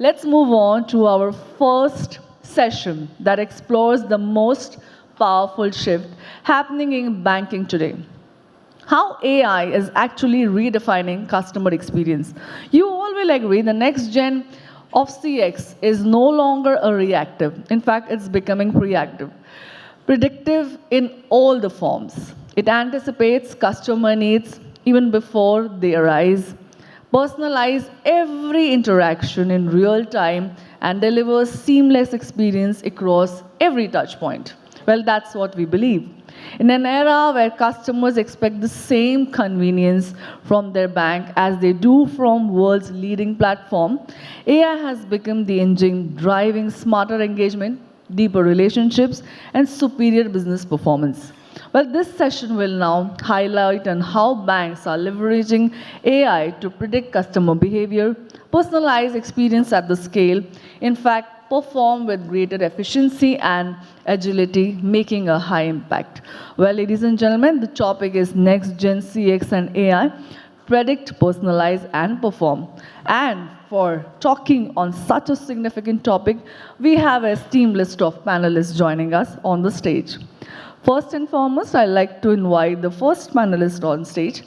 Let's move on to our first session that explores the most powerful shift happening in banking today. How AI is actually redefining customer experience. You all will agree the next gen of CX is no longer a reactive. In fact, it's becoming proactive. Predictive in all the forms. It anticipates customer needs even before they arise, personalize every interaction in real time, and delivers seamless experience across every touch point. Well, that's what we believe. In an era where customers expect the same convenience from their bank as they do from world's leading platform, AI has become the engine driving smarter engagement, deeper relationships, and superior business performance. Well, this session will now highlight on how banks are leveraging AI to predict customer behavior, personalize experience at the scale, in fact, perform with greater efficiency and agility, making a high impact. Well, ladies and gentlemen, the topic is Next Gen CX and AI, predict, personalize, and perform. And for talking on such a significant topic, we have a esteemed list of panelists joining us on the stage. First and foremost, I'd like to invite the first panelist on stage,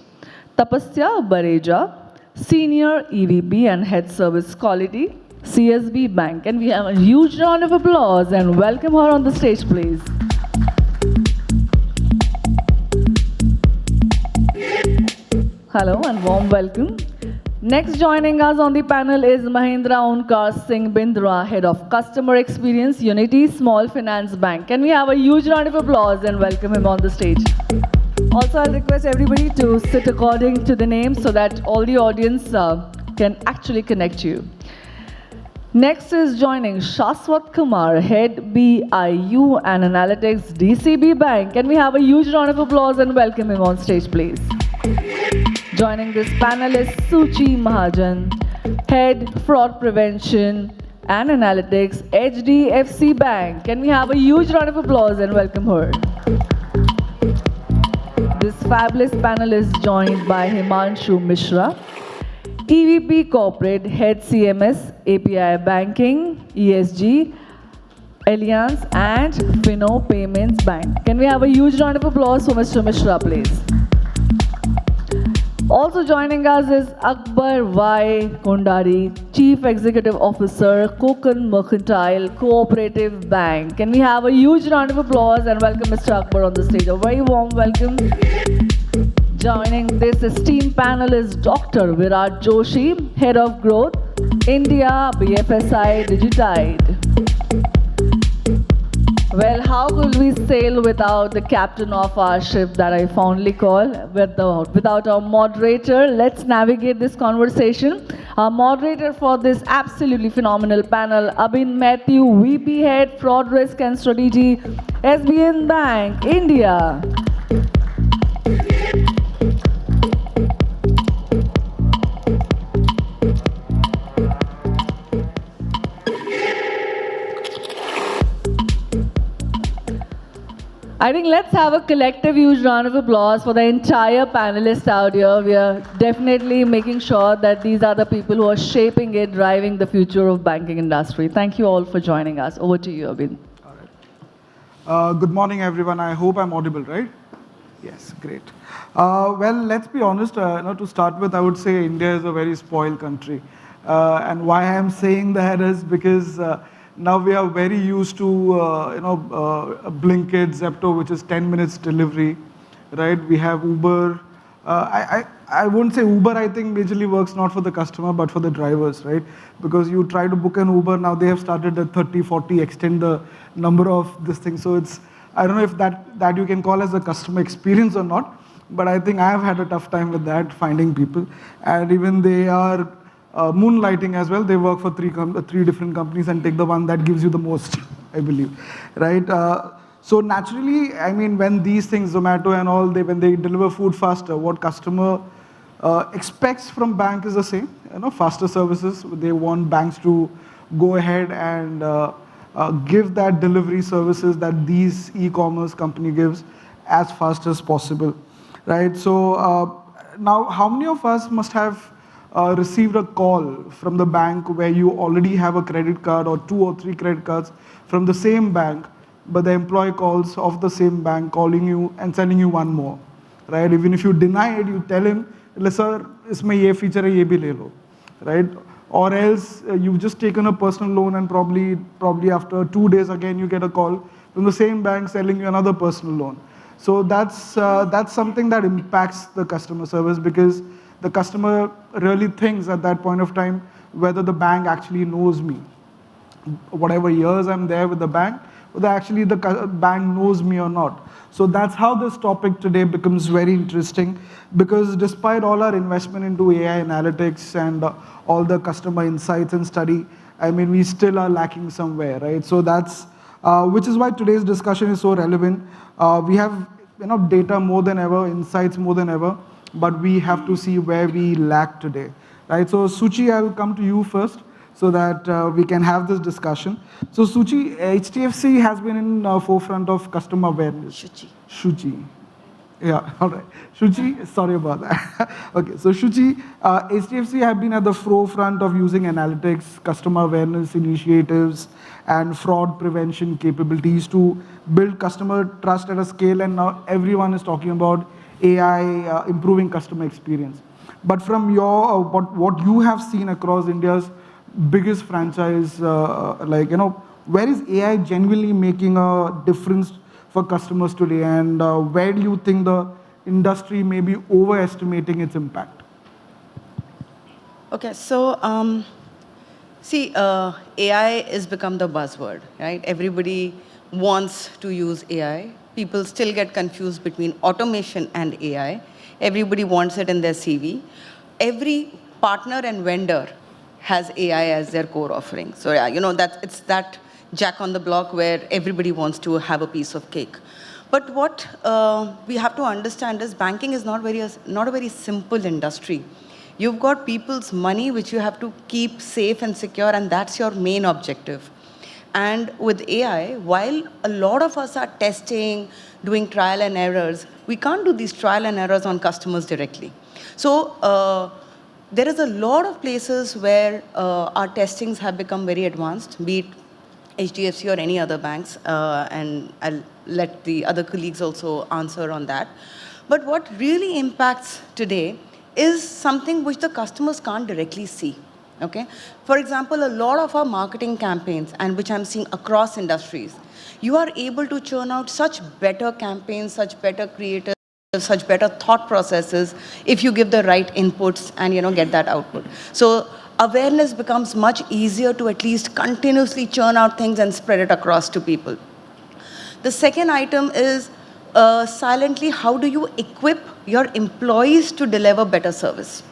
Tapasya Barejaa, Senior EVP and Head Service Quality, CSB Bank. And we have a huge round of applause and welcome her on the stage, please. Hello and warm welcome. Next joining us on the panel is Mahendra Onkar Singh Bindra, Head of Customer Experience, Unity Small Finance Bank. Can we have a huge round of applause and welcome him on the stage? Also, I'll request everybody to sit according to the name so that all the audience can actually connect you. Next is joining Shashwat Kumar, Head BIU and Analytics, DCB Bank. Can we have a huge round of applause and welcome him on stage, please? Joining this panel is Suchi Mahajan, Head Fraud Prevention and Analytics, HDFC Bank. Can we have a huge round of applause and welcome her? This fabulous panel is joined by Himanshu Mishra, EVP Corporate, Head CMS, API Banking, ESG, Allianz, and Fino Payments Bank. Can we have a huge round of applause for Mr. Mishra, please? Also joining us is Akbar Y. Kondari, Chief Executive Officer, Kokan Mercantile Cooperative Bank. Can we have a huge round of applause and welcome Mr. Akbar on the stage. A very warm welcome. Joining this esteemed panel is Dr. Virat Joshi, Head of Growth, India, BFSI Digitide. Well, how could we sail without the captain of our ship that I fondly call, without our moderator? Let's navigate this conversation. Our moderator for this absolutely phenomenal panel, Abhin Matthew, VP Head, Fraud Risk and Strategy, SBN Bank, India. I think let's have a collective huge round of applause for the entire panelists out here. We are definitely making sure that these are the people who are shaping it, driving the future of banking industry. Thank you all for joining us. Over to you, Abhin. All right. Good morning, everyone. I hope I'm audible, right? Yes, great. Well, let's be honest. To start with, I would say India is a very spoiled country. And why I'm saying that is because now we are very used to, Blinkit, Zepto, which is 10 minutes delivery, right? We have Uber. I won't say Uber, I think, majorly works not for the customer, but for the drivers, right? Because you try to book an Uber, now they have started at 30, 40, extend the number of this thing. So it's, I don't know if that you can call as a customer experience or not, but I think I have had a tough time with that, finding people. And even they are moonlighting as well. They work for three different companies and take the one that gives you the most, I believe, right? So naturally, I mean, when these things, Zomato and all, when they deliver food faster, what customer expects from bank is the same, faster services. They want banks to go ahead and give that delivery services that these e-commerce company gives as fast as possible, right? So now, how many of us must have received a call from the bank where you already have a credit card or 2 or 3 credit cards from the same bank, but the employee calls of the same bank calling you and sending you one more, right? Even if you deny it, you tell him, sir, isme ye feature hai, ye bhi le lo, right? Or else you've just taken a personal loan and probably after 2 days again you get a call from the same bank selling you another personal loan. So that's something that impacts the customer service, because the customer really thinks at that point of time whether the bank actually knows me. Whatever years I'm there with the bank, whether actually the bank knows me or not. So that's how this topic today becomes very interesting, because despite all our investment into AI analytics and all the customer insights and study, I mean, we still are lacking somewhere, right? So that's, which is why today's discussion is so relevant. We have data more than ever, insights more than ever, but we have to see where we lack today, right? So Suchi, I'll come to you first, so that we can have this discussion. So Suchi, HDFC has been in forefront of customer awareness. Shuchi. Yeah, all right. Shuchi, sorry about that. Okay, so Shuchi, HDFC have been at the forefront of using analytics, customer awareness initiatives, and fraud prevention capabilities to build customer trust at a scale, and now everyone is talking about AI improving customer experience. But from your, what you have seen across India's biggest franchise, where is AI genuinely making a difference for customers today, and where do you think the industry may be overestimating its impact? Okay, so see, AI has become the buzzword, right? Everybody wants to use AI. People still get confused between automation and AI. Everybody wants it in their CV. Every partner and vendor has AI as their core offering. So yeah, it's that jack on the block where everybody wants to have a piece of cake. But what we have to understand is banking is not a very simple industry. You've got people's money which you have to keep safe and secure, and that's your main objective. And with AI, while a lot of us are testing, doing trial and errors, we can't do these trial and errors on customers directly. So there is a lot of places where our testings have become very advanced, be it HDFC or any other banks, and I'll let the other colleagues also answer on that. But what really impacts today is something which the customers can't directly see. Okay? For example, a lot of our marketing campaigns, and which I'm seeing across industries, you are able to churn out such better campaigns, such better creators, such better thought processes if you give the right inputs and get that output. So awareness becomes much easier to at least continuously churn out things and spread it across to people. The second item is silently, how do you equip your employees to deliver better service?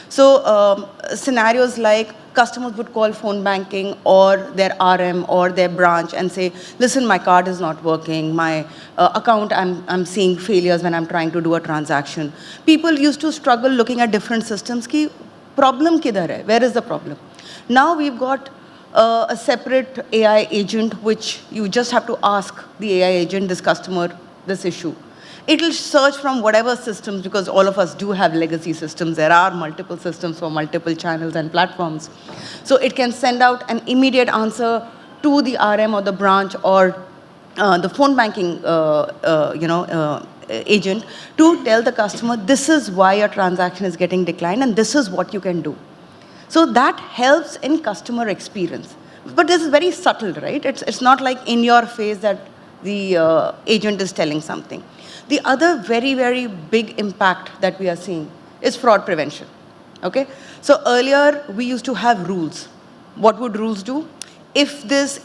So scenarios like customers would call phone banking or their RM or their branch and say, listen, my card is not working, my account, I'm seeing failures when I'm trying to do a transaction. People used to struggle looking at different systems. Ki problem kidhar hai? Where is the problem? Now we've got a separate AI agent, which you just have to ask the AI agent, this customer, this issue. It'll search from whatever systems, because all of us do have legacy systems. There are multiple systems for multiple channels and platforms. So it can send out an immediate answer to the RM or the branch or the phone banking agent to tell the customer, this is why your transaction is getting declined and this is what you can do. So that helps in customer experience. But this is very subtle, right? It's not like in your face that the agent is telling something. The other very, very big impact that we are seeing is fraud prevention. Okay? So earlier, we used to have rules. What would rules do? If this,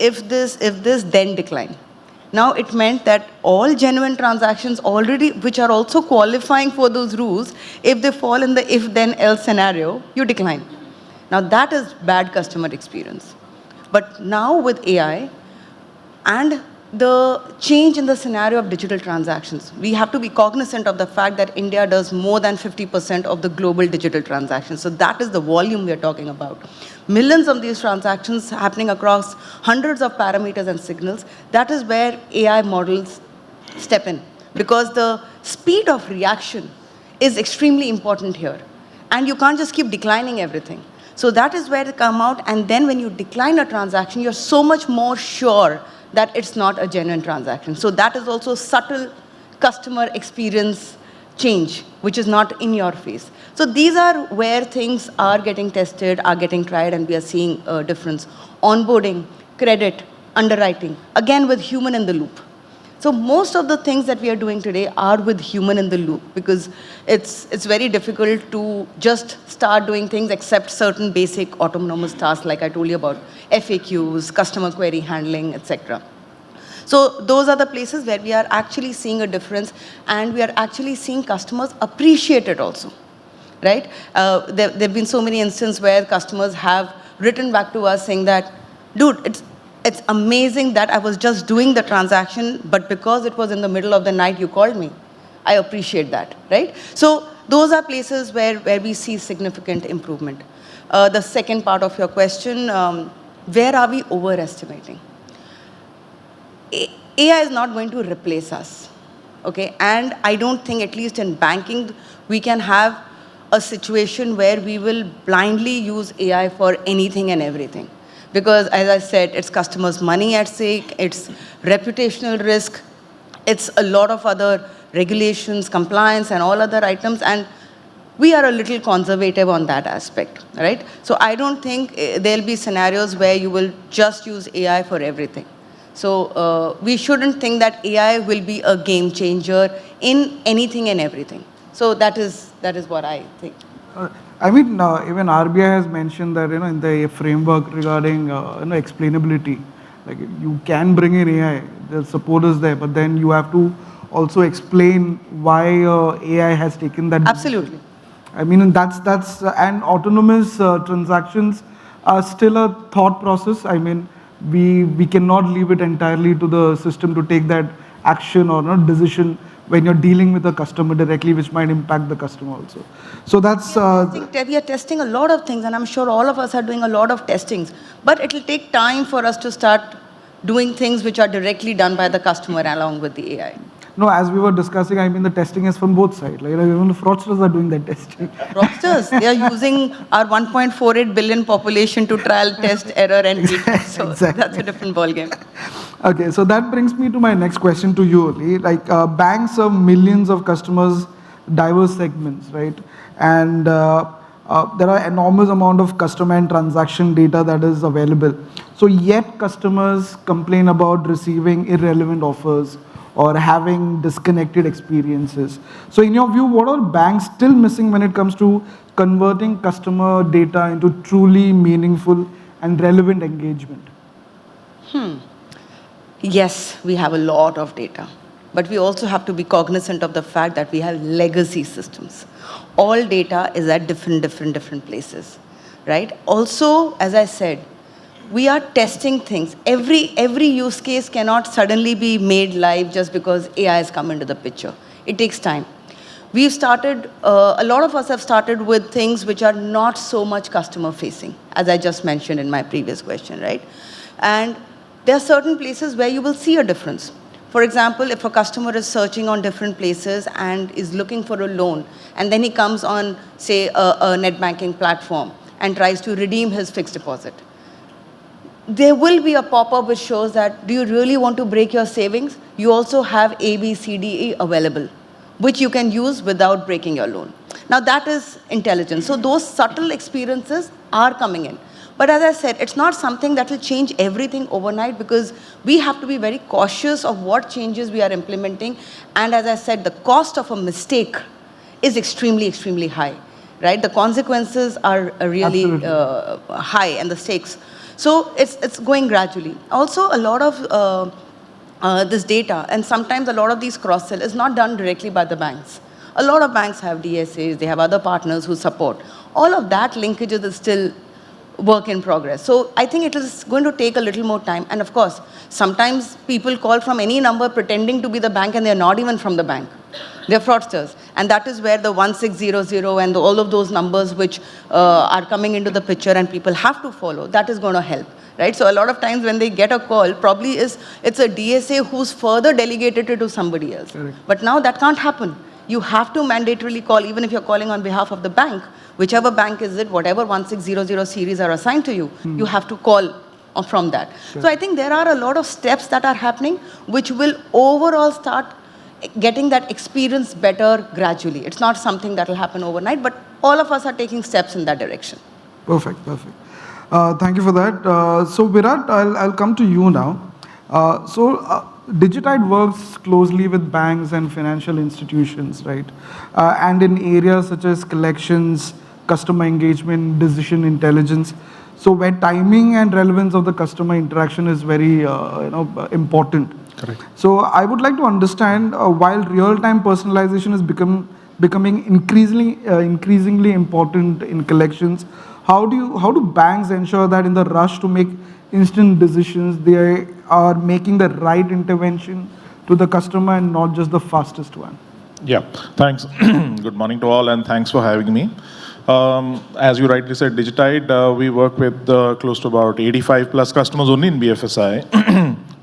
then decline. Now it meant that all genuine transactions already, which are also qualifying for those rules, if they fall in the if, then, else scenario, you decline. Now that is bad customer experience. But now with AI and the change in the scenario of digital transactions, we have to be cognizant of the fact that India does more than 50% of the global digital transactions. So that is the volume we are talking about. Millions of these transactions happening across hundreds of parameters and signals. That is where AI models step in, because the speed of reaction is extremely important here. And you can't just keep declining everything. So that is where they come out, and then when you decline a transaction, you're so much more sure that it's not a genuine transaction. So that is also subtle customer experience change, which is not in your face. So these are where things are getting tested, are getting tried, and we are seeing a difference. Onboarding, credit, underwriting, again with human in the loop. So most of the things that we are doing today are with human in the loop, because it's very difficult to just start doing things except certain basic autonomous tasks like I told you about, FAQs, customer query handling, etc. So those are the places where we are actually seeing a difference, and we are actually seeing customers appreciate it also, right? There have been so many instances where customers have written back to us saying that, dude, it's amazing that I was just doing the transaction, but because it was in the middle of the night, you called me. I appreciate that, right? So those are places where we see significant improvement. The second part of your question, where are we overestimating? AI is not going to replace us, okay? And I don't think, at least in banking, we can have a situation where we will blindly use AI for anything and everything. Because, as I said, it's customers' money at stake, it's reputational risk, it's a lot of other regulations, compliance, and all other items, and we are a little conservative on that aspect, right? So I don't think there'll be scenarios where you will just use AI for everything. So we shouldn't think that AI will be a game changer in anything and everything. So that is what I think. I mean, even RBI has mentioned that, in the framework regarding, explainability, like you can bring in AI, the support is there, but then you have to also explain why AI has taken that decision. Absolutely. I mean, and that's and autonomous transactions are still a thought process. I mean, we cannot leave it entirely to the system to take that action or not decision when you're dealing with the customer directly, which might impact the customer also. So that's... we are testing a lot of things, and I'm sure all of us are doing a lot of testings. But it will take time for us to start doing things which are directly done by the customer along with the AI. No, as we were discussing, I mean, the testing is from both sides. Like, even the fraudsters are doing that testing. Fraudsters, they are using our 1.48 billion population to trial, test, error, and beat. So Exactly. That's a different ballgame. Okay, so that brings me to my next question to you, Ali. Like, banks serve millions of customers, diverse segments, right? And there are enormous amount of customer and transaction data that is available. So yet customers complain about receiving irrelevant offers or having disconnected experiences. So in your view, what are banks still missing when it comes to converting customer data into truly meaningful and relevant engagement? Yes, we have a lot of data, but we also have to be cognizant of the fact that we have legacy systems. All data is at different places, right? Also, as I said, we are testing things. Every use case cannot suddenly be made live just because AI has come into the picture. It takes time. We've started, a lot of us have started with things which are not so much customer facing, as I just mentioned in my previous question, right? And there are certain places where you will see a difference. For example, if a customer is searching on different places and is looking for a loan, and then he comes on, say, a net banking platform and tries to redeem his fixed deposit, there will be a pop-up which shows that, do you really want to break your savings? You also have A, B, C, D, E available, which you can use without breaking your loan. Now that is intelligence. So those subtle experiences are coming in. But as I said, it's not something that will change everything overnight, because we have to be very cautious of what changes we are implementing. And as I said, the cost of a mistake is extremely high, right? The consequences are really high, and the stakes. So it's going gradually. Also, a lot of this data, and sometimes a lot of these cross-sell is not done directly by the banks. A lot of banks have DSAs, they have other partners who support. All of that linkages is still work in progress. So I think it is going to take a little more time. And of course, sometimes people call from any number pretending to be the bank, and they're not even from the bank. They're fraudsters. And that is where the 1600 and all of those numbers which are coming into the picture and people have to follow, that is going to help. Right? So a lot of times when they get a call, probably it's a DSA who's further delegated it to somebody else. Correct. But now that can't happen. You have to mandatorily call, even if you're calling on behalf of the bank, whichever bank is it, whatever 1600 series are assigned to you, you have to call from that. Sure. So I think there are a lot of steps that are happening, which will overall start getting that experience better gradually. It's not something that will happen overnight, but all of us are taking steps in that direction. Perfect, perfect. Thank you for that. So Virat, I'll come to you now. Digitide works closely with banks and financial institutions, right? And in areas such as collections, customer engagement, decision intelligence. So where timing and relevance of the customer interaction is very important. Correct. So I would like to understand, while real-time personalization is becoming increasingly important in collections, how do banks ensure that in the rush to make instant decisions, they are making the right intervention to the customer and not just the fastest one? Yeah, thanks. Good morning to all, and thanks for having me. As you rightly said, Digitide, we work with close to about 85 plus customers only in BFSI,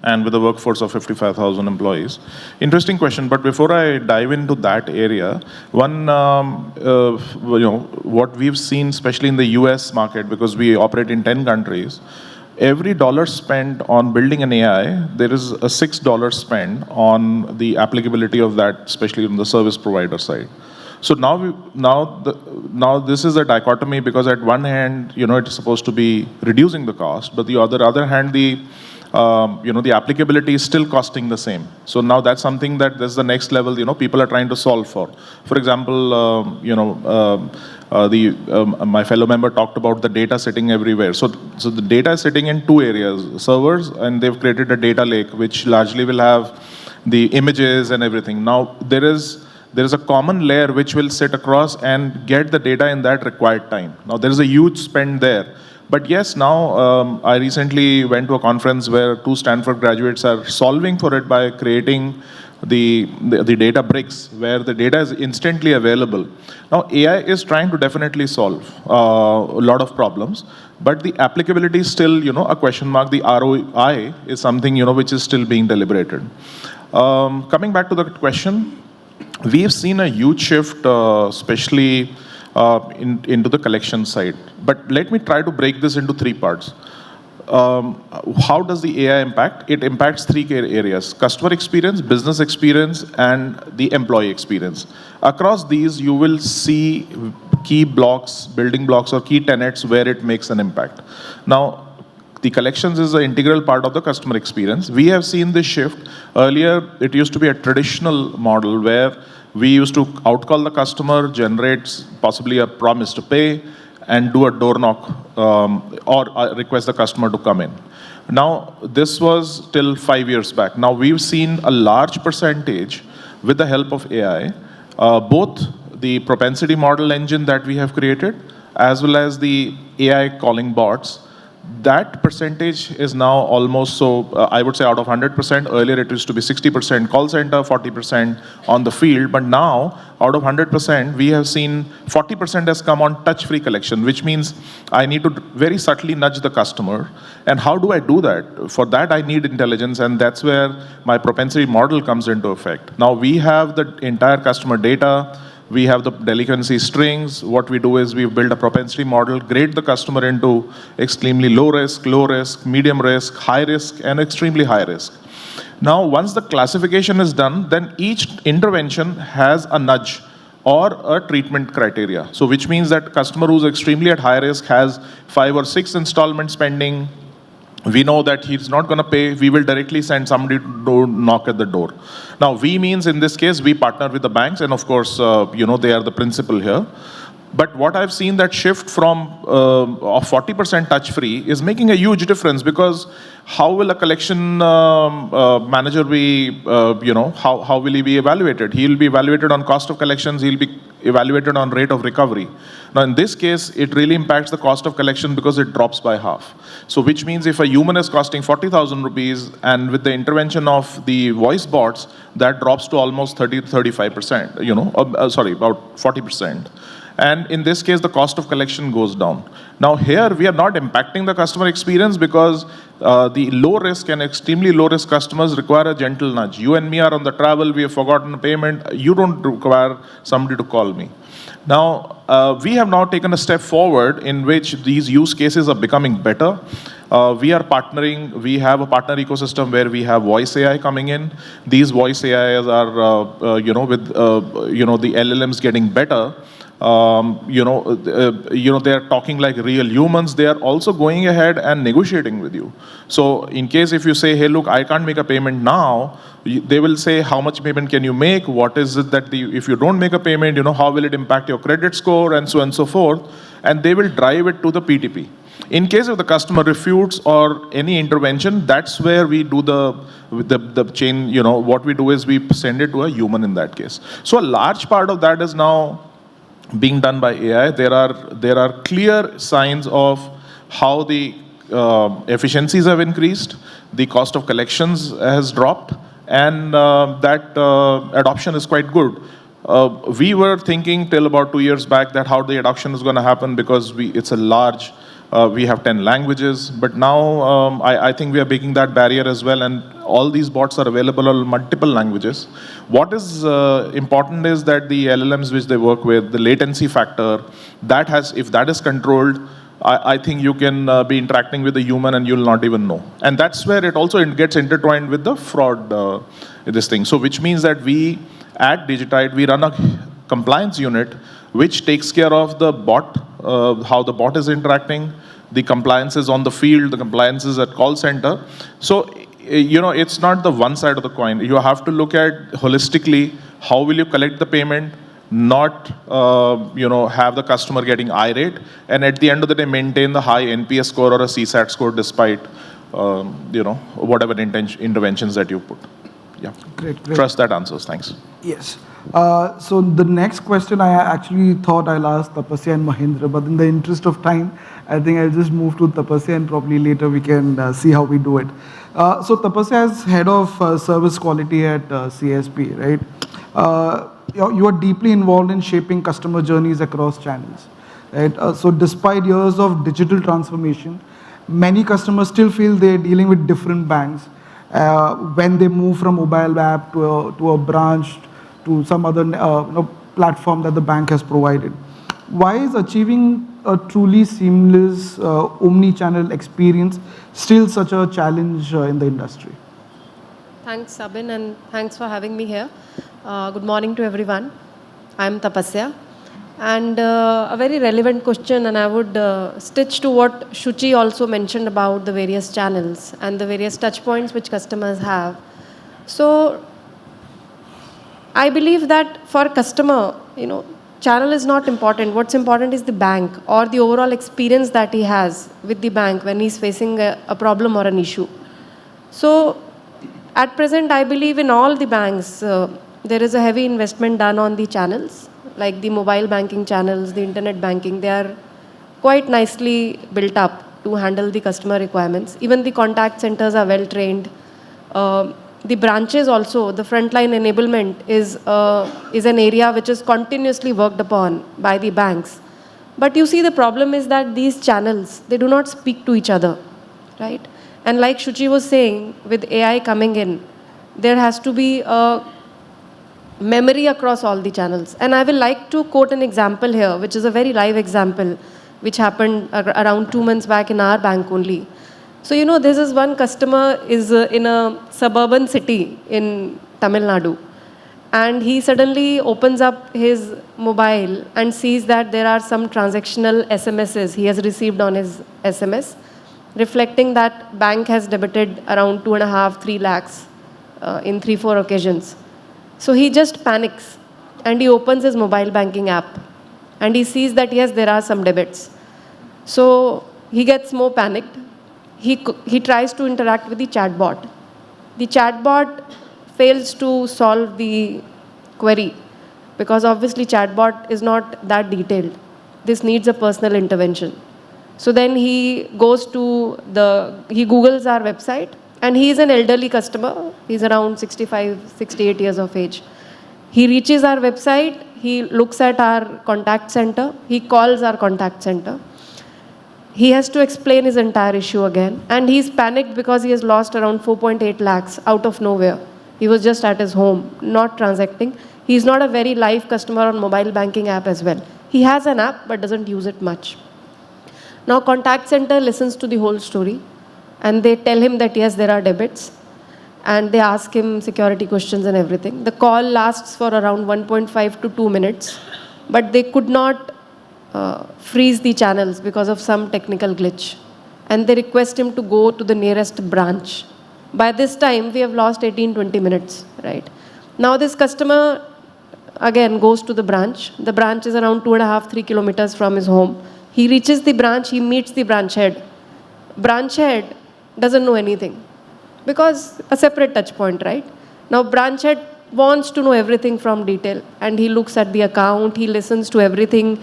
and with a workforce of 55,000 employees. Interesting question, but before I dive into that area, one, what we've seen, especially in the US market, because we operate in 10 countries, every dollar spent on building an AI, there is a $6 spent on the applicability of that, especially on the service provider side. So now this is a dichotomy, because at one hand, it's supposed to be reducing the cost, but the other hand, the applicability is still costing the same. So now that's something that's the next level, people are trying to solve for. For example, my fellow member talked about the data sitting everywhere. So the data is sitting in two areas, servers, and they've created a data lake, which largely will have the images and everything. Now there is a common layer which will sit across and get the data in that required time. Now there is a huge spend there. But yes, now I recently went to a conference where 2 Stanford graduates are solving for it by creating the data bricks, where the data is instantly available. Now AI is trying to definitely solve a lot of problems, but the applicability is still a question mark. The ROI is something which is still being deliberated. Coming back to the question, we've seen a huge shift, especially into the collection side. But let me try to break this into 3 parts. How does the AI impact? It impacts 3 areas: customer experience, business experience, and the employee experience. Across these, you will see key blocks, building blocks, or key tenets where it makes an impact. Now, the collections is an integral part of the customer experience. We have seen this shift. Earlier, it used to be a traditional model where we used to outcall the customer, generate possibly a promise to pay, and do a door knock or request the customer to come in. Now, this was till 5 years back. Now, we've seen a large percentage with the help of AI, both the propensity model engine that we have created, as well as the AI calling bots. That percentage is now almost, I would say out of 100%, earlier it used to be 60% call center, 40% on the field, but now out of 100%, we have seen 40% has come on touch-free collection, which means I need to very subtly nudge the customer. And how do I do that? For that, I need intelligence, and that's where my propensity model comes into effect. Now we have the entire customer data. We have the delinquency strings. What we do is we build a propensity model, grade the customer into extremely low risk, medium risk, high risk, and extremely high risk. Now, once the classification is done, then each intervention has a nudge or a treatment criteria. So which means that customer who's extremely at high risk has 5 or 6 installments pending. We know that he's not going to pay. We will directly send somebody to knock at the door. Now, we means in this case, we partner with the banks, and of course, they are the principal here. But what I've seen, that shift from of 40% touch-free is making a huge difference, because how will a collection manager be, how will he be evaluated? He'll be evaluated on cost of collections. He'll be evaluated on rate of recovery. Now, in this case, it really impacts the cost of collection because it drops by half. So which means if a human is costing 40,000 rupees, and with the intervention of the voice bots, that drops to almost 35%, about 40%. And in this case, the cost of collection goes down. Now here, we are not impacting the customer experience, because the low risk and extremely low risk customers require a gentle nudge. You and me are on the travel, we have forgotten a payment. You don't require somebody to call me. Now, we have now taken a step forward in which these use cases are becoming better. We are partnering, we have a partner ecosystem where we have voice AI coming in. These voice AIs are, with, the LLMs getting better. They are talking like real humans. They are also going ahead and negotiating with you. So in case if you say, hey, look, I can't make a payment now, they will say, how much payment can you make? What is it that if you don't make a payment, how will it impact your credit score and so on and so forth. And they will drive it to the PTP. In case if the customer refutes or any intervention, that's where we do the chain, what we do is we send it to a human in that case. So a large part of that is now being done by AI. There are clear signs of how the efficiencies have increased, the cost of collections has dropped, and that adoption is quite good. We were thinking till about 2 years back that how the adoption is going to happen because it's a large, we have 10 languages, but now I think we are breaking that barrier as well, and all these bots are available in multiple languages. What is important is that the LLMs which they work with, the latency factor, if that is controlled, I think you can be interacting with a human and you'll not even know. And that's where it also gets intertwined with the fraud, this thing. So which means that we, at Digitide, we run a compliance unit which takes care of the bot, how the bot is interacting, the compliances on the field, the compliances at call center. So, it's not the one side of the coin. You have to look at holistically, how will you collect the payment, not, have the customer getting irate, and at the end of the day, maintain the high NPS score or a CSAT score despite, whatever interventions that you put. Yeah. Great. Trust that answers. Thanks. Yes. So the next question I actually thought I'll ask Tapasya and Mahendra, but in the interest of time, I think I'll just move to Tapasya and probably later we can see how we do it. So Tapasya is head of service quality at CSP, right? You are deeply involved in shaping customer journeys across channels, right? So despite years of digital transformation, many customers still feel they're dealing with different banks when they move from mobile app to a branch to some other platform that the bank has provided. Why is achieving a truly seamless omni-channel experience still such a challenge in the industry? Thanks, Sabin, and thanks for having me here. Good morning to everyone. I'm Tapasya. And a very relevant question, and I would stitch to what Shuchi also mentioned about the various channels and the various touch points which customers have. So I believe that for customer, channel is not important. What's important is the bank or the overall experience that he has with the bank when he's facing a problem or an issue. So at present, I believe in all the banks, there is a heavy investment done on the channels, like the mobile banking channels, the internet banking. They are quite nicely built up to handle the customer requirements. Even the contact centers are well trained. The branches also, the frontline enablement is an area which is continuously worked upon by the banks. But you see, the problem is that these channels, they do not speak to each other, right? And like Shuchi was saying, with AI coming in, there has to be a memory across all the channels. And I will like to quote an example here, which is a very live example, which happened around 2 months back in our bank only. So, this is one customer is in a suburban city in Tamil Nadu. And he suddenly opens up his mobile and sees that there are some transactional SMSs he has received on his SMS, reflecting that bank has debited around 2.5-3 lakhs in 3-4 occasions. So he just panics and he opens his mobile banking app and he sees that yes, there are some debits. So he gets more panicked. He tries to interact with the chatbot. The chatbot fails to solve the query because obviously chatbot is not that detailed. This needs a personal intervention. So then he goes to he Googles our website, and he is an elderly customer. He's around 65, 68 years of age. He reaches our website, he looks at our contact center, he calls our contact center. he has to explain his entire issue again. And he's panicked because he has lost around 4.8 lakhs out of nowhere. He was just at his home, not transacting. He's not a very live customer on mobile banking app as well. He has an app, but doesn't use it much. Now, contact center listens to the whole story, and they tell him that, yes, there are debits, and they ask him security questions and everything. The call lasts for around 1.5 to 2 minutes, but they could not freeze the channels because of some technical glitch. And they request him to go to the nearest branch. By this time, we have lost 18-20 minutes, right? Now this customer, again, goes to the branch. The branch is around 2.5-3 kilometers from his home. He reaches the branch, he meets the branch head. Branch head doesn't know anything because a separate touch point, right? Now branch head wants to know everything from detail, and he looks at the account, he listens to everything.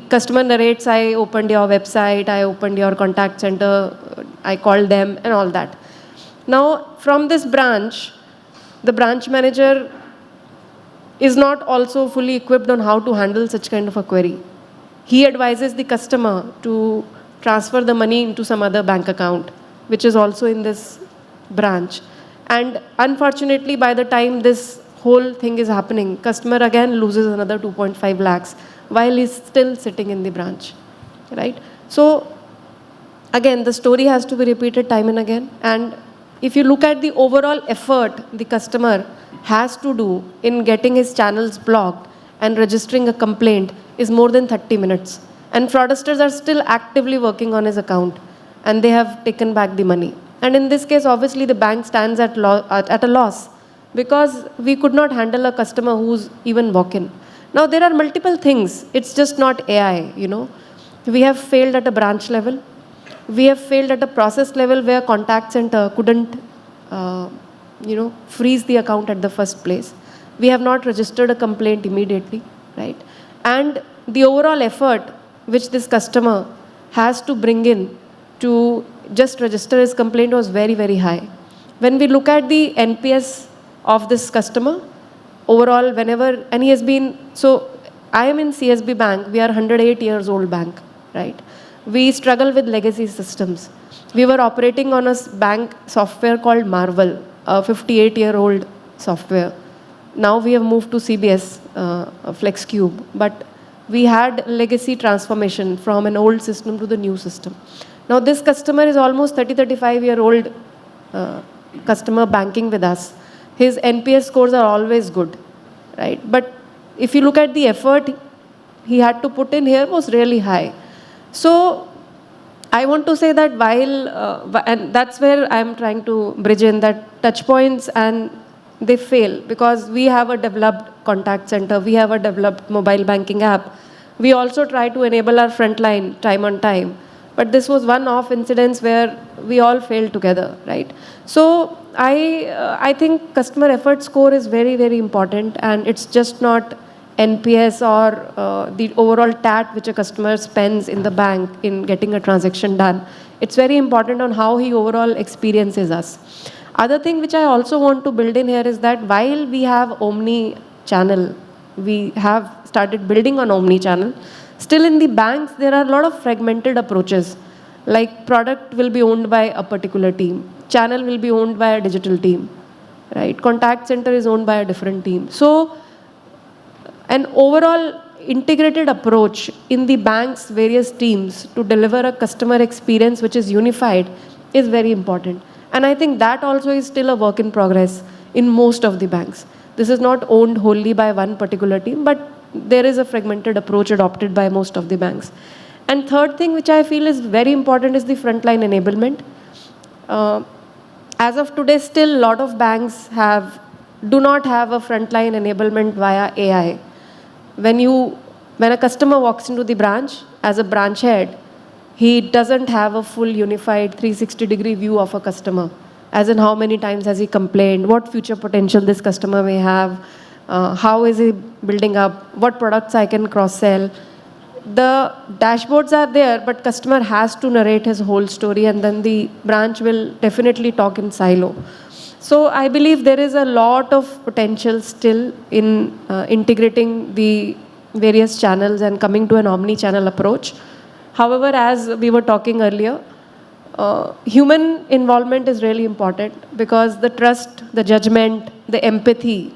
Customer narrates, I opened your website, I opened your contact center, I called them, and all that. Now, from this branch, the branch manager is not also fully equipped on how to handle such kind of a query. He advises the customer to transfer the money into some other bank account, which is also in this branch. And unfortunately, by the time this whole thing is happening, customer again loses another 2.5 lakhs while he's still sitting in the branch, right? So again, the story has to be repeated time and again. And if you look at the overall effort the customer has to do in getting his channels blocked and registering a complaint is more than 30 minutes. And fraudsters are still actively working on his account, and they have taken back the money. And in this case, obviously, the bank stands at a loss because we could not handle a customer who's even walk-in. Now, there are multiple things. It's just not AI, you know. We have failed at a branch level. We have failed at a process level where contact center couldn't, freeze the account at the first place. We have not registered a complaint immediately, right? And the overall effort which this customer has to bring in to just register his complaint was very, very high. When we look at the NPS of this customer, overall, and he has been, so I am in CSB Bank, we are 108 years old bank, right? We struggle with legacy systems. We were operating on a bank software called Marvel, a 58-year-old software. Now we have moved to CBS, FlexCube, but we had legacy transformation from an old system to the new system. Now this customer is almost 35-year-old customer banking with us. His NPS scores are always good, right? But if you look at the effort he had to put in here was really high. So I want to say that and that's where I'm trying to bridge in that touch points, and they fail because we have a developed contact center, we have a developed mobile banking app. We also try to enable our frontline time on time. But this was one-off incidents where we all failed together, right? So I think customer effort score is very, very important, and it's just not NPS or the overall TAT which a customer spends in the bank in getting a transaction done. It's very important on how he overall experiences us. Other thing which I also want to build in here is that while we have omni-channel, we have started building on omni-channel, still in the banks, there are a lot of fragmented approaches. Like product will be owned by a particular team. Channel will be owned by a digital team, right? Contact center is owned by a different team. So an overall integrated approach in the bank's various teams to deliver a customer experience which is unified is very important. And I think that also is still a work in progress in most of the banks. This is not owned wholly by one particular team, but there is a fragmented approach adopted by most of the banks. And third thing which I feel is very important is the frontline enablement. As of today, still a lot of banks do not have a frontline enablement via AI. When a customer walks into the branch as a branch head, he doesn't have a full unified 360-degree view of a customer, as in how many times has he complained, what future potential this customer may have, how is he building up, what products I can cross-sell. The dashboards are there, but customer has to narrate his whole story, and then the branch will definitely talk in silo. So I believe there is a lot of potential still in integrating the various channels and coming to an omni-channel approach. However, as we were talking earlier, human involvement is really important because the trust, the judgment, the empathy,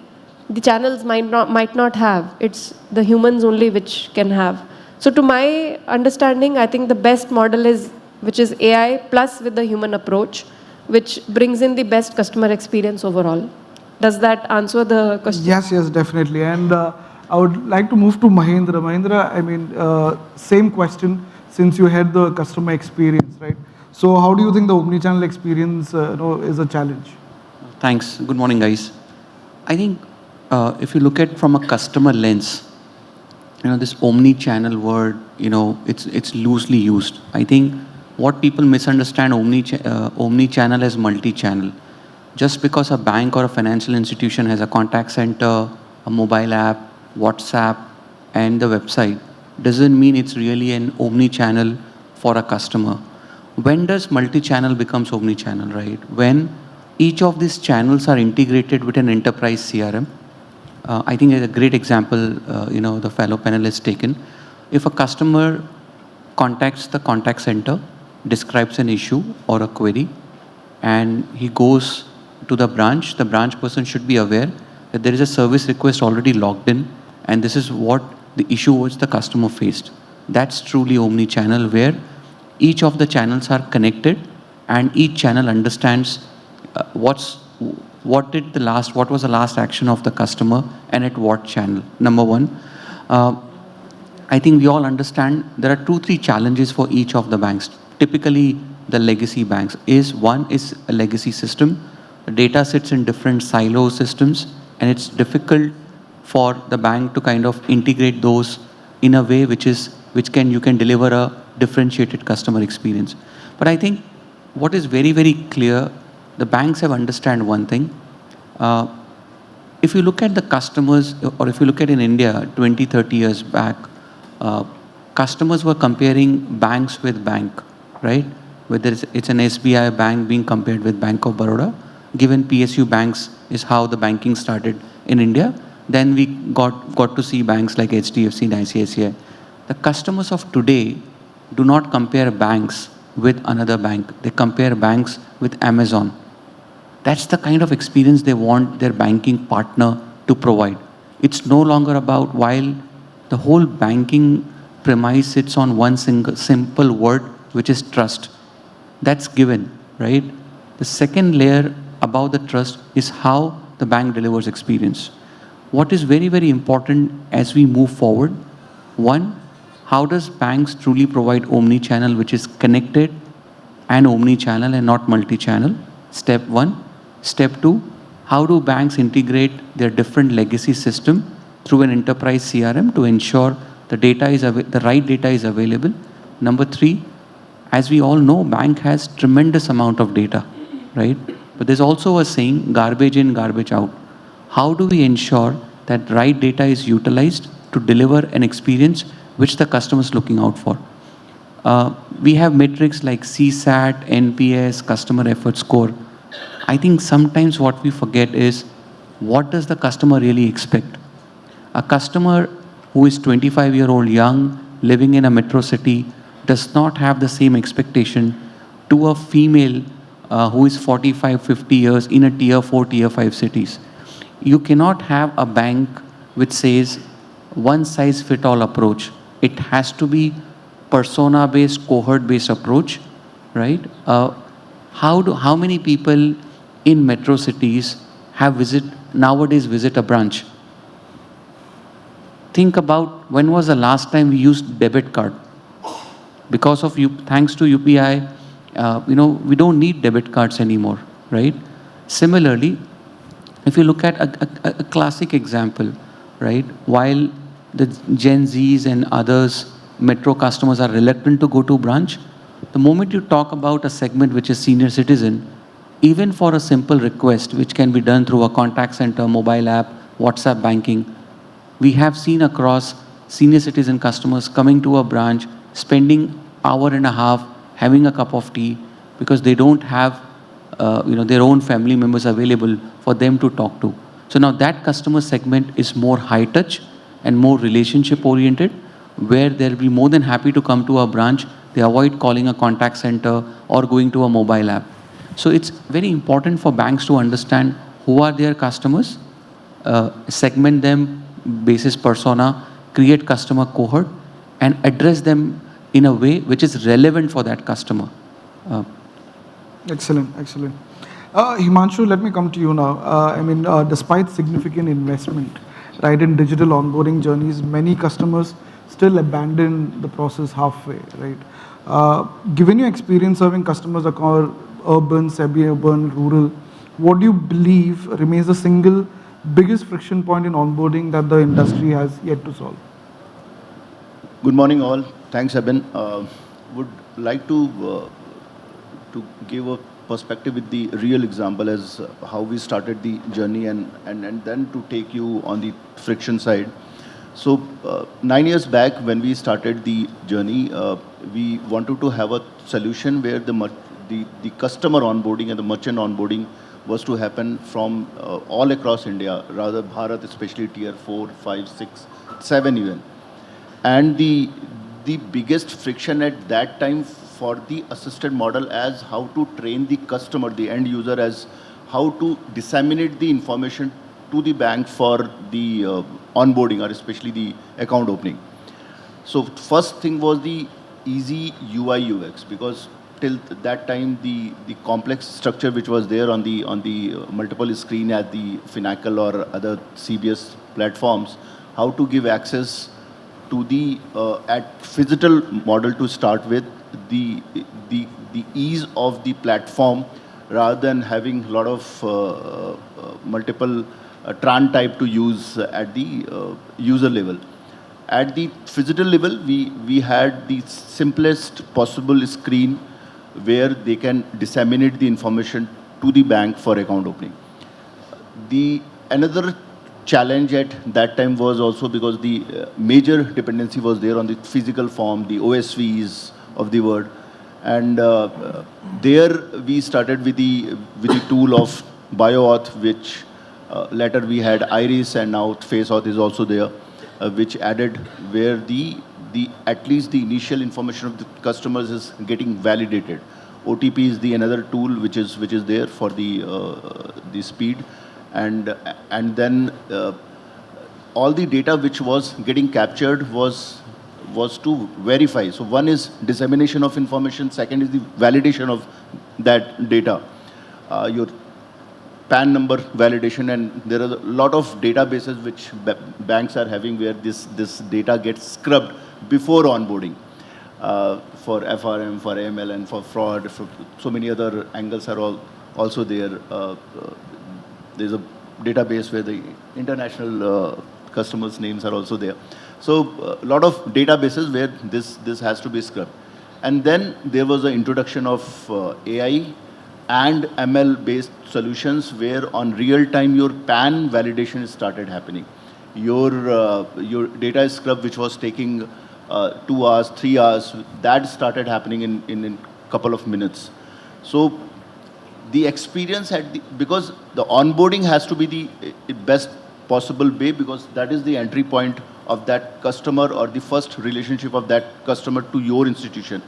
the channels might not have. It's the humans only which can have. So to my understanding, I think the best model is which is AI plus with the human approach, which brings in the best customer experience overall. Does that answer the question? Yes, yes, definitely. And I would like to move to Mahendra. Mahendra, I mean, same question since you had the customer experience, right? So how do you think the omnichannel experience is a challenge? Thanks. Good morning, guys. I think if you look at from a customer lens, this omni-channel word, it's loosely used. I think what people misunderstand omni-channel as multi-channel. Just because a bank or a financial institution has a contact center, a mobile app, WhatsApp, and the website, doesn't mean it's really an omni-channel for a customer. When does multi-channel becomes omni-channel, right? When each of these channels are integrated with an enterprise CRM. I think a great example, the fellow panelists taken. If a customer contacts the contact center, describes an issue or a query, and he goes to the branch person should be aware that there is a service request already logged in, and this is what the issue which the customer faced. That's truly omni-channel, where each of the channels are connected and each channel understands what was the last action of the customer and at what channel. Number one, I think we all understand there are 2-3 challenges for each of the banks. Typically, the legacy banks one is a legacy system. The data sits in different silo systems, and it's difficult for the bank to kind of integrate those in a way you can deliver a differentiated customer experience. But I think what is very, very clear, the banks have understand one thing. If you look at the customers, or if you look at in India 20, 30 years back, customers were comparing banks with bank, right? Whether it's an SBI bank being compared with Bank of Baroda, given PSU banks is how the banking started in India. Then we got to see banks like HDFC and ICICI. The customers of today do not compare banks with another bank. They compare banks with Amazon. That's the kind of experience they want their banking partner to provide. It's no longer about, while the whole banking premise sits on one simple word, which is trust. That's given, right? The second layer above the trust is how the bank delivers experience. What is very, very important as we move forward, one, how does banks truly provide omni-channel, which is connected and omni-channel and not multi-channel? Step one. Step two, how do banks integrate their different legacy system through an enterprise CRM to ensure the right data is available? Number three, as we all know, bank has tremendous amount of data, right? But there's also a saying, garbage in, garbage out. How do we ensure that right data is utilized to deliver an experience which the customer is looking out for? We have metrics like CSAT, NPS, customer effort score. I think sometimes what we forget is, what does the customer really expect? A customer who is 25-year-old young, living in a metro city, does not have the same expectation to a female who is 45, 50 years in a tier 4, tier 5 cities. You cannot have a bank which says one size fit all approach. It has to be persona-based, cohort-based approach, right? How many people in metro cities nowadays visit a branch? Think about when was the last time we used debit card? Because of thanks to UPI, we don't need debit cards anymore, right? Similarly, if you look at a classic example, right? While the Gen Zs and others, metro customers are reluctant to go to branch, the moment you talk about a segment which is senior citizen, even for a simple request, which can be done through a contact center, mobile app, WhatsApp banking, we have seen across senior citizen customers coming to a branch, spending hour and a half, having a cup of tea, because they don't have their own family members available for them to talk to. So now that customer segment is more high touch and more relationship oriented, where they'll be more than happy to come to a branch. They avoid calling a contact center or going to a mobile app. So it's very important for banks to understand who are their customers, segment them basis persona, create customer cohort, and address them in a way which is relevant for that customer. Excellent, excellent. Himanshu, let me come to you now. Despite significant investment, right, in digital onboarding journeys, many customers still abandon the process halfway, right? Given your experience serving customers across urban, semi-urban, rural, what do you believe remains the single biggest friction point in onboarding that the industry has yet to solve? Good morning, all. Thanks, Abin. Would like to give a perspective with the real example as how we started the journey and then to take you on the friction side. So 9 years back when we started the journey, we wanted to have a solution where the customer onboarding and the merchant onboarding was to happen from all across India, rather Bharat, especially tier 4, 5, 6, 7 even. And the biggest friction at that time for the assisted model as how to train the customer, the end user, as how to disseminate the information to the bank for the onboarding or especially the account opening. So first thing was the easy UI UX, because till that time the complex structure which was there on the multiple screen at the Finacle or other CBS platforms, how to give access to the at physical model to start with, the ease of the platform rather than having a lot of multiple TRAN type to use at the user level. At the physical level, we had the simplest possible screen where they can disseminate the information to the bank for account opening. Another challenge at that time was also because the major dependency was there on the physical form, the OSVs of the word. And there we started with the tool of BioAuth, which later we had Iris, and now FaceAuth is also there, which added where at least the initial information of the customers is getting validated. OTP is the another tool which is there for the speed, and then all the data which was getting captured was to verify. So one is dissemination of information, second is the validation of that data. Your PAN number validation, and there are a lot of databases which banks are having where this data gets scrubbed before onboarding. For FRM, for AML, and for fraud, for so many other angles are also there. There's a database where the international customers' names are also there. So a lot of databases where this has to be scrubbed. And then there was an introduction of AI and ML-based solutions where on real time your PAN validation started happening. Your data scrub, which was taking 2 hours, 3 hours, that started happening in a couple of minutes. So the experience because the onboarding has to be the best possible way, because that is the entry point of that customer or the first relationship of that customer to your institution.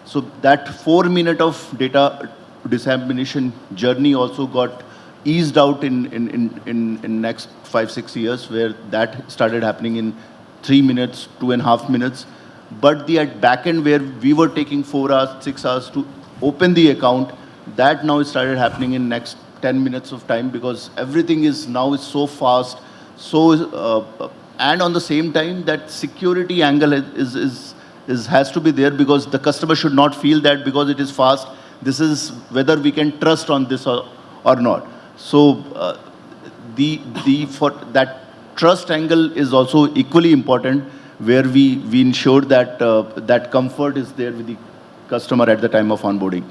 So that 4 minutes of data dissemination journey also got eased out in next 5-6 years, where that started happening in 3 minutes, 2.5 minutes. But the at back end where we were taking 4 hours, 6 hours to open the account, that now started happening in next 10 minutes of time, because everything is now so fast. So and on the same time, that security angle has to be there, because the customer should not feel that because it is fast, this is whether we can trust on this or not. So for that trust angle is also equally important, where we ensure that that comfort is there with the customer at the time of onboarding.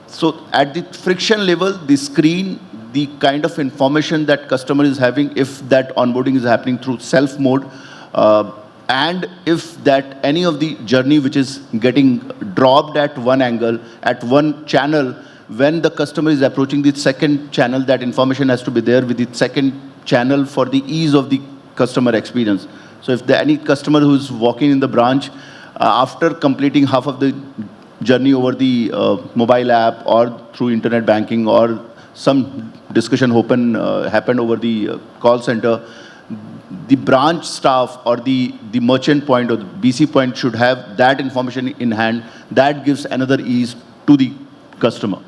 So at the friction level, the screen, the kind of information that customer is having, if that onboarding is happening through self mode, and if that any of the journey which is getting dropped at one angle, at one channel, when the customer is approaching the second channel, that information has to be there with the second channel for the ease of the customer experience. So if any customer who's walking in the branch, after completing half of the journey over the mobile app or through internet banking or some discussion happened over the call center, the branch staff or the merchant point or the BC point should have that information in hand. That gives another ease to the customer.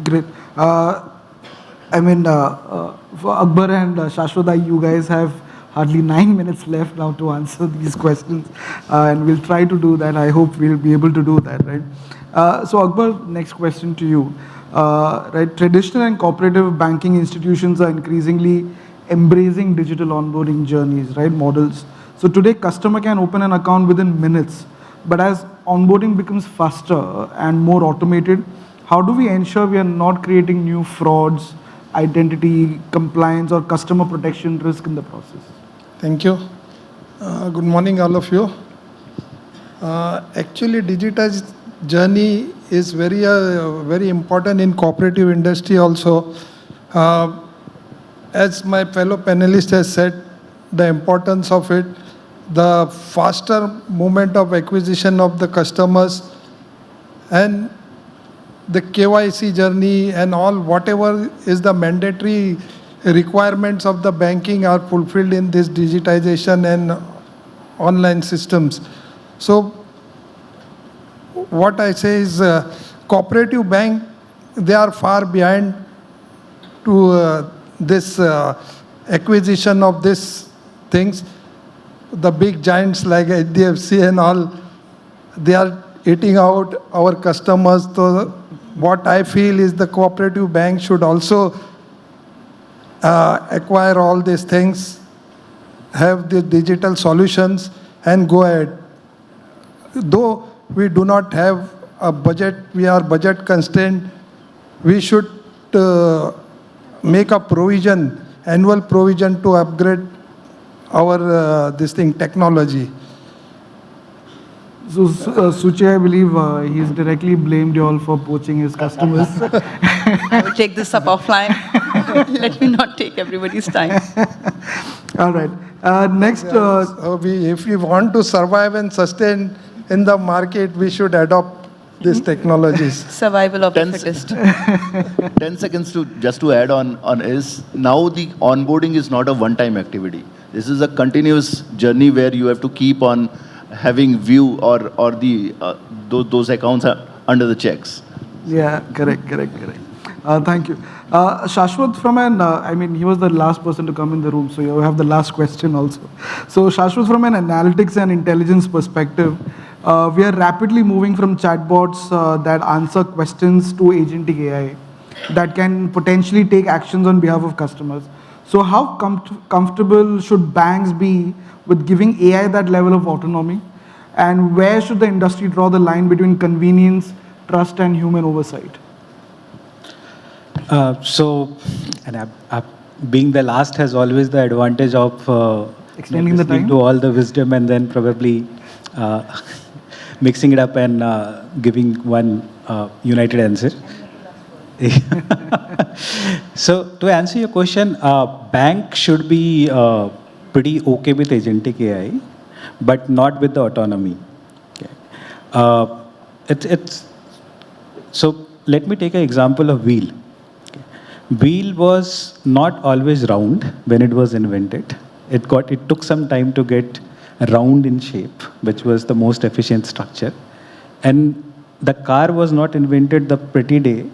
Great. For Akbar and Shashwat, you guys have hardly 9 minutes left now to answer these questions, and we'll try to do that. I hope we'll be able to do that, right? So Akbar, next question to you. Right, traditional and cooperative banking institutions are increasingly embracing digital onboarding journeys, right, models. So today, customer can open an account within minutes, but as onboarding becomes faster and more automated, how do we ensure we are not creating new frauds, identity, compliance, or customer protection risk in the process? Thank you. Good morning, all of you. Actually, digitized journey is very important in cooperative industry also. As my fellow panelist has said, the importance of it, the faster movement of acquisition of the customers, and the KYC journey and all whatever is the mandatory requirements of the banking are fulfilled in this digitization and online systems. So what I say is cooperative bank, they are far behind to this acquisition of these things. The big giants like HDFC and all, they are eating out our customers. So what I feel is the cooperative bank should also acquire all these things, have the digital solutions, and go ahead. Though we do not have a budget, we are budget constrained, we should make a provision, annual provision to upgrade our technology. So, Suchi, I believe he's directly blamed you all for poaching his customers. I will take this up offline. Let me not take everybody's time. All right. Next. If we want to survive and sustain in the market, we should adopt these technologies. Survival of the fittest. 10 seconds to add on is, now the onboarding is not a one-time activity. This is a continuous journey where you have to keep on having view or those accounts are under the checks. Yeah, correct. Thank you. Shashwat, he was the last person to come in the room, so you have the last question also. So Shashwat, from an analytics and intelligence perspective, we are rapidly moving from chatbots that answer questions to agentic AI that can potentially take actions on behalf of customers. So how comfortable should banks be with giving AI that level of autonomy? And where should the industry draw the line between convenience, trust, and human oversight? Being the last has always the advantage of extending the time to all the wisdom and then probably mixing it up and giving one united answer. So to answer your question, bank should be pretty okay with agentic AI, but not with the autonomy. Okay. So let me take an example of wheel. Wheel was not always round when it was invented. It took some time to get round in shape, which was the most efficient structure. And the car was not invented the pretty day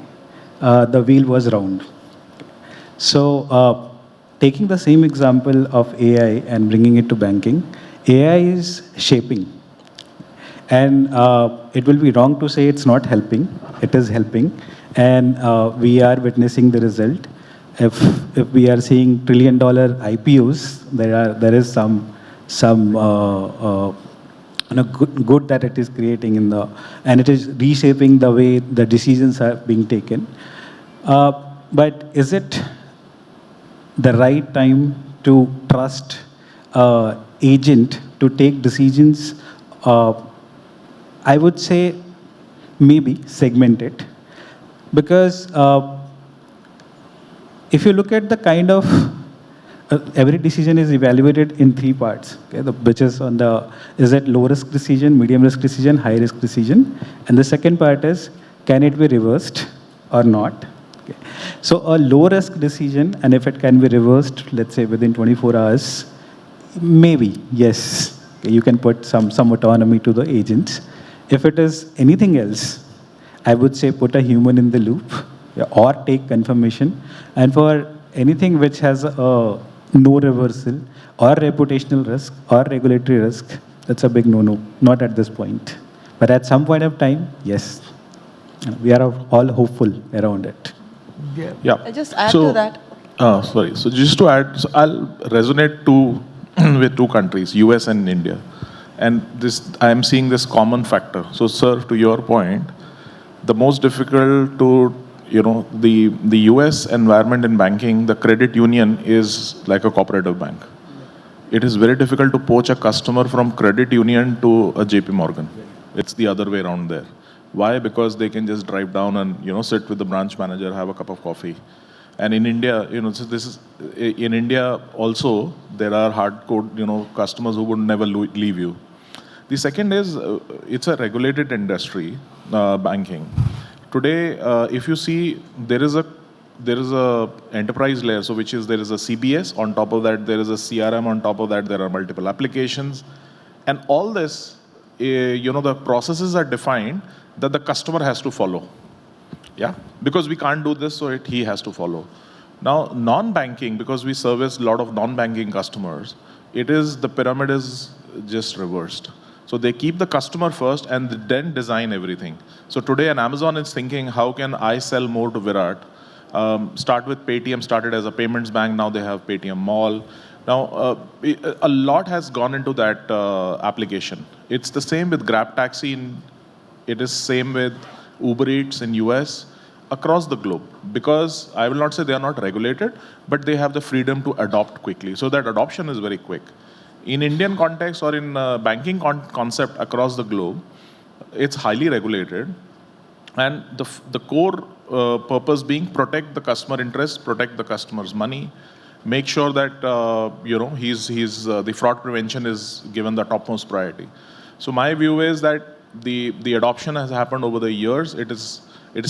the wheel was round. So taking the same example of AI and bringing it to banking, AI is shaping. And it will be wrong to say it's not helping. It is helping. And we are witnessing the result. If we are seeing $1 trillion IPOs, there is some good that it is creating and it is reshaping the way the decisions are being taken. But is it the right time to trust agent to take decisions? I would say maybe segment it, because if you look at the kind of every decision is evaluated in three parts, okay? Which is on the, is it low risk decision, medium risk decision, high risk decision? And the second part is, can it be reversed or not? Okay. So a low risk decision, and if it can be reversed, let's say within 24 hours, maybe, yes, okay, you can put some autonomy to the agents. If it is anything else, I would say put a human in the loop, yeah, or take confirmation. And for anything which has a no reversal or reputational risk or regulatory risk, that's a big no-no, not at this point. But at some point of time, yes, we are all hopeful around it. Yeah. Yeah. I'll just add to that. Sorry. So just to add, so I'll resonate with two countries, US and India. And this, I am seeing this common factor. So, sir, to your point, the most difficult to, the US environment in banking, the credit union is like a cooperative bank. It is very difficult to poach a customer from credit union to a JP Morgan. It's the other way around there. Why? Because they can just drive down and, sit with the branch manager, have a cup of coffee. And in India, so this is, in India also, there are hardcore, customers who would never leave you. The second is, it's a regulated industry, banking. Today, if you see, there is a enterprise layer, so which is, there is a CBS, on top of that, there is a CRM, on top of that, there are multiple applications. And all this, the processes are defined that the customer has to follow. Yeah, because we can't do this, so he has to follow. Now, non-banking, because we service a lot of non-banking customers, the pyramid is just reversed. So they keep the customer first and then design everything. So today, an Amazon is thinking, how can I sell more to Virat? Start with Paytm, started as a payments bank, now they have Paytm Mall. Now, a lot has gone into that application. It's the same with Grab Taxi, it is same with Uber Eats in US, across the globe. Because I will not say they are not regulated, but they have the freedom to adopt quickly. So that adoption is very quick. In Indian context or in banking concept across the globe, it's highly regulated. And the core purpose being protect the customer interest, protect the customer's money, make sure that the fraud prevention is given the topmost priority. So my view is that the adoption has happened over the years. It is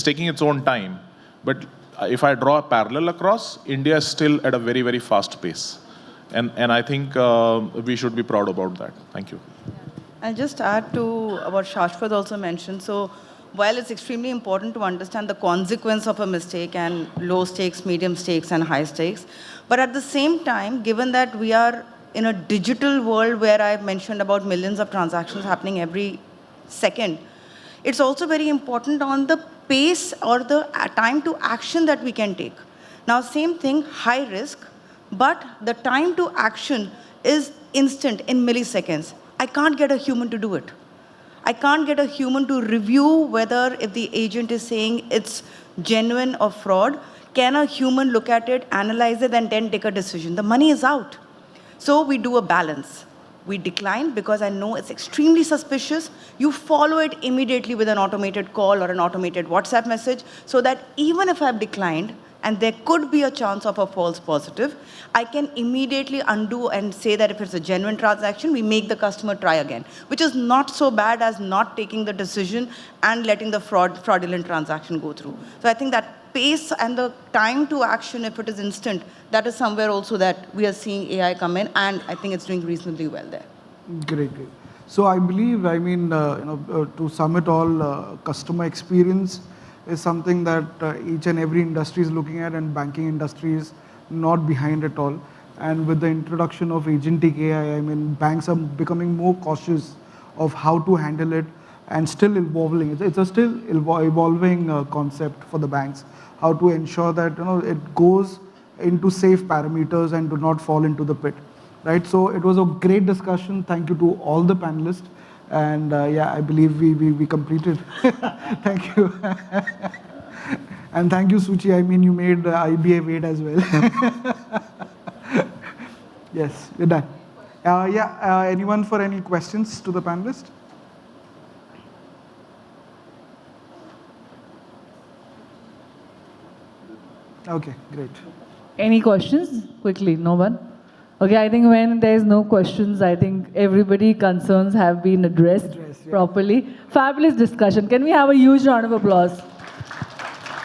taking its own time. But if I draw a parallel across, India is still at a very, very fast pace. And I think we should be proud about that. Thank you. I'll just add to what Shashwat also mentioned. So while it's extremely important to understand the consequence of a mistake and low stakes, medium stakes, and high stakes, but at the same time, given that we are in a digital world where I've mentioned about millions of transactions happening every second, it's also very important on the pace or the time to action that we can take. Now, same thing, high risk, but the time to action is instant, in milliseconds. I can't get a human to do it. I can't get a human to review whether if the agent is saying it's genuine or fraud. Can a human look at it, analyze it, and then take a decision? The money is out. So we do a balance. We decline because I know it's extremely suspicious. You follow it immediately with an automated call or an automated WhatsApp message so that even if I've declined, and there could be a chance of a false positive, I can immediately undo and say that if it's a genuine transaction, we make the customer try again, which is not so bad as not taking the decision and letting the fraudulent transaction go through. So I think that pace and the time to action, if it is instant, that is somewhere also that we are seeing AI come in, and I think it's doing reasonably well there. Great, great. So I believe, to sum it all, customer experience is something that each and every industry is looking at, and banking industry is not behind at all. And with the introduction of agentic AI, banks are becoming more cautious of how to handle it and still evolving. It's a still evolving concept for the banks, how to ensure that it goes into safe parameters and do not fall into the pit. Right? So it was a great discussion. Thank you to all the panelists. And I believe we completed. Thank you. And thank you, Suchi. You made IBA wait as well. Yes, we're done. Anyone for any questions to the panelists? Okay, great. Any questions? Quickly, no one? Okay, I think when there's no questions, I think everybody concerns have been addressed properly. Fabulous discussion. Can we have a huge round of applause?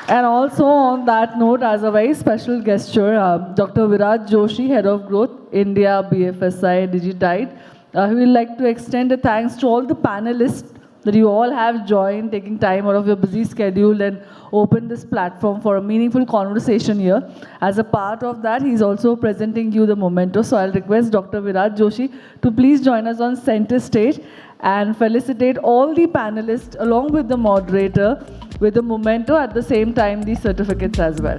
And also on that note, as a very special gesture, Dr. Viraj Joshi, Head of Growth, India, BFSI, Digitide, we would like to extend a thanks to all the panelists that you all have joined, taking time out of your busy schedule and opened this platform for a meaningful conversation here. As a part of that, he's also presenting you the memento. So I'll request Dr. Viraj Joshi to please join us on center stage and felicitate all the panelists along with the moderator with the memento, at the same time the certificates as well.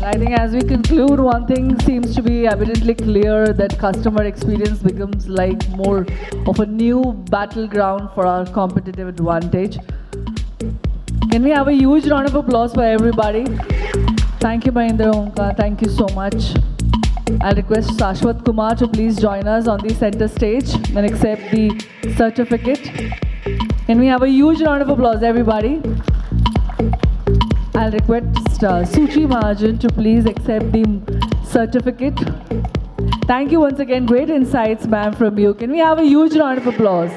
I think as we conclude, one thing seems to be evidently clear, that customer experience becomes like more of a new battleground for our competitive advantage. Can we have a huge round of applause for everybody? Thank you, Mahendra, Onkar. Thank you so much. I'll request Shashwat Kumar to please join us on the center stage and accept the certificate. Can we have a huge round of applause, everybody? I'll request Suchi Mahajan to please accept the certificate. Thank you once again. Great insights, ma'am, from you. Can we have a huge round of applause?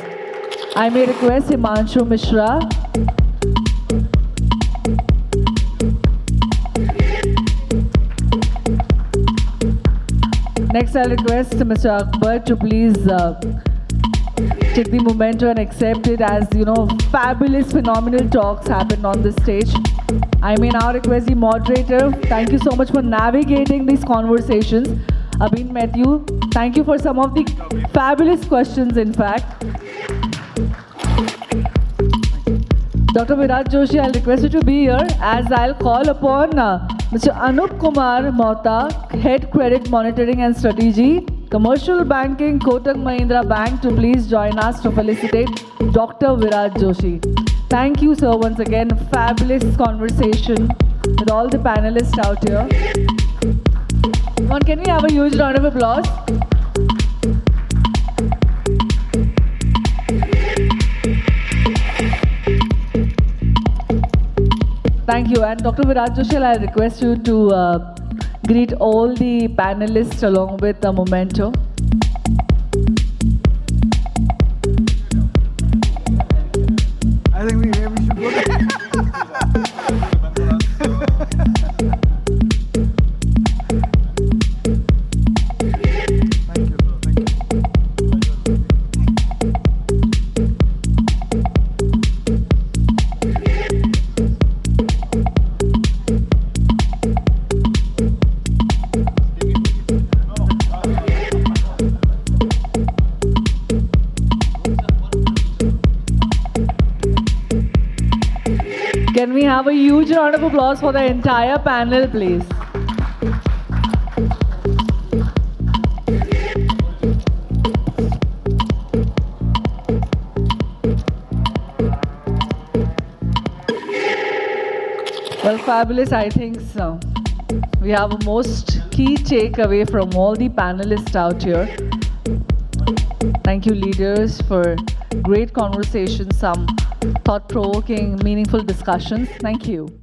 I may request Himanshu Mishra. Next, I'll request Mr. Akbar to please take the memento and accept it, as you know, fabulous, phenomenal talks happened on this stage. I may now request the moderator. Thank you so much for navigating these conversations. Abhin Matthew, thank you for some of the fabulous questions, in fact. Dr. Viraj Joshi, I'll request you to be here, as I'll call upon Mr. Anup Kumar Mohta, Head Credit Monitoring and Strategy, Commercial Banking, Kotak Mahindra Bank, to please join us to felicitate Dr. Viraj Joshi. Thank you, sir, once again. Fabulous conversation with all the panelists out here. Come on, can we have a huge round of applause? Thank you. And Dr. Viraj Joshi, I request you to greet all the panelists along with a memento. I think we should go there. Thank you. Thank you. Can we have a huge round of applause for the entire panel, please? Well, fabulous, I think so. We have a most key takeaway from all the panelists out here. Thank you, leaders, for great conversations, some thought-provoking, meaningful discussions. Thank you.